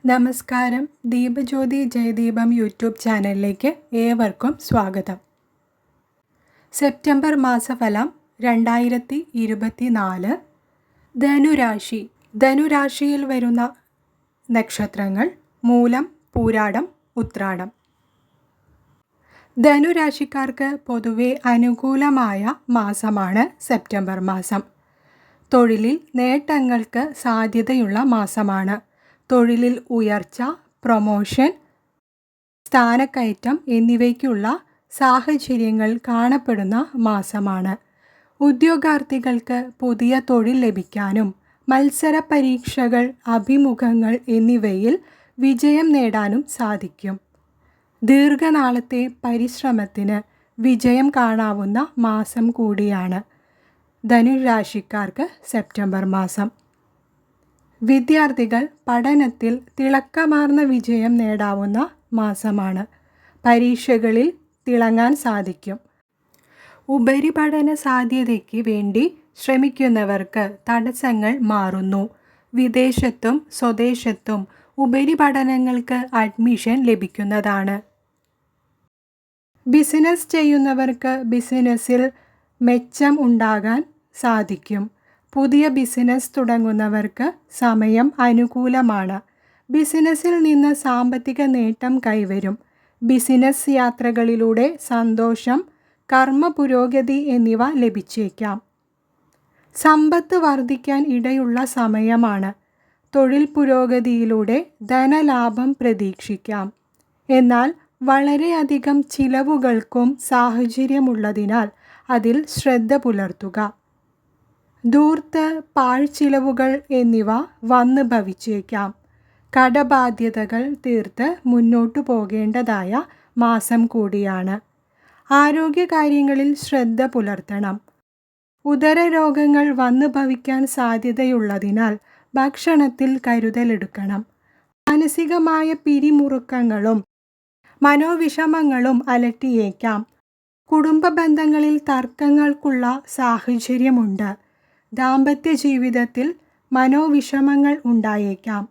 നമസ്കാരം. ദീപജ്യോതി ജയദീപം യൂട്യൂബ് ചാനലിലേക്ക് ഏവർക്കും സ്വാഗതം. സെപ്റ്റംബർ മാസഫലം 2024. ധനുരാശി. ധനുരാശിയിൽ വരുന്ന നക്ഷത്രങ്ങൾ മൂലം, പൂരാടം, ഉത്രാടം. ധനുരാശിക്കാർക്ക് പൊതുവെ അനുകൂലമായ മാസമാണ് സെപ്റ്റംബർ മാസം. തൊഴിലിൽ നേട്ടങ്ങൾക്ക് സാധ്യതയുള്ള മാസമാണ്. തൊഴിലിൽ ഉയർച്ച, പ്രൊമോഷൻ, സ്ഥാനക്കയറ്റം എന്നിവയ്ക്കുള്ള സാഹചര്യങ്ങൾ കാണപ്പെടുന്ന മാസമാണ്. ഉദ്യോഗാർത്ഥികൾക്ക് പുതിയ തൊഴിൽ ലഭിക്കാനും മത്സര പരീക്ഷകൾ, അഭിമുഖങ്ങൾ എന്നിവയിൽ വിജയം നേടാനും സാധിക്കും. ദീർഘനാളത്തെ പരിശ്രമത്തിന് വിജയം കാണാവുന്ന മാസം കൂടിയാണ് ധനുരാശിക്കാർക്ക് സെപ്റ്റംബർ മാസം. വിദ്യാർത്ഥികൾ പഠനത്തിൽ തിളക്കമാർന്ന വിജയം നേടാവുന്ന മാസമാണ്. പരീക്ഷകളിൽ തിളങ്ങാൻ സാധിക്കും. ഉപരിപഠന സാധ്യതയ്ക്ക് വേണ്ടി ശ്രമിക്കുന്നവർക്ക് തടസ്സങ്ങൾ മാറുന്നു. വിദേശത്തും സ്വദേശത്തും ഉപരിപഠനങ്ങൾക്ക് അഡ്മിഷൻ ലഭിക്കുന്നതാണ്. ബിസിനസ് ചെയ്യുന്നവർക്ക് ബിസിനസ്സിൽ മെച്ചം ഉണ്ടാകാൻ സാധിക്കും. പുതിയ ബിസിനസ് തുടങ്ങുന്നവർക്ക് സമയം അനുകൂലമാണ്. ബിസിനസ്സിൽ നിന്ന് സാമ്പത്തിക നേട്ടം കൈവരും. ബിസിനസ് യാത്രകളിലൂടെ സന്തോഷം, കർമ്മ പുരോഗതി എന്നിവ ലഭിച്ചേക്കാം. സമ്പത്ത് വർദ്ധിക്കാൻ ഇടയുള്ള സമയമാണ്. തൊഴിൽ പുരോഗതിയിലൂടെ ധനലാഭം പ്രതീക്ഷിക്കാം. എന്നാൽ വളരെയധികം ചിലവുകൾക്കും സാഹചര്യമുള്ളതിനാൽ അതിൽ ശ്രദ്ധ പുലർത്തുക. ധൂർത്ത്, പാഴ്ചിലവുകൾ എന്നിവ വന്ന് ഭവിച്ചേക്കാം. കടബാധ്യതകൾ തീർത്ത് മുന്നോട്ടു പോകേണ്ടതായ മാസം കൂടിയാണ്. ആരോഗ്യകാര്യങ്ങളിൽ ശ്രദ്ധ പുലർത്തണം. ഉദരരോഗങ്ങൾ വന്ന് ഭവിക്കാൻ സാധ്യതയുള്ളതിനാൽ ഭക്ഷണത്തിൽ കരുതലെടുക്കണം. മാനസികമായ പിരിമുറുക്കങ്ങളും മനോവിഷമങ്ങളും അലട്ടിയേക്കാം. കുടുംബ ബന്ധങ്ങളിൽ തർക്കങ്ങൾക്കുള്ള സാഹചര്യമുണ്ട്. ദാമ്പത്യ ജീവിതത്തിൽ മനോവിഷമങ്ങൾ ഉണ്ടായേക്കാം.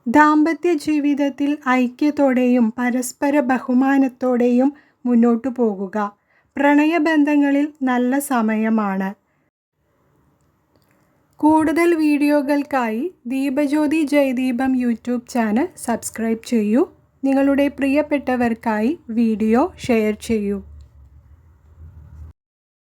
ദാമ്പത്യ ജീവിതത്തിൽ ഐക്യത്തോടെയും പരസ്പര ബഹുമാനത്തോടെയും മുന്നോട്ടു പോകുക. പ്രണയബന്ധങ്ങളിൽ നല്ല സമയമാണ്. കൂടുതൽ വീഡിയോകൾക്കായി Deepajyothi Jayadeepam YouTube channel subscribe ചെയ്യൂ. നിങ്ങളുടെ പ്രിയപ്പെട്ടവർക്കായി വീഡിയോ ഷെയർ ചെയ്യൂ.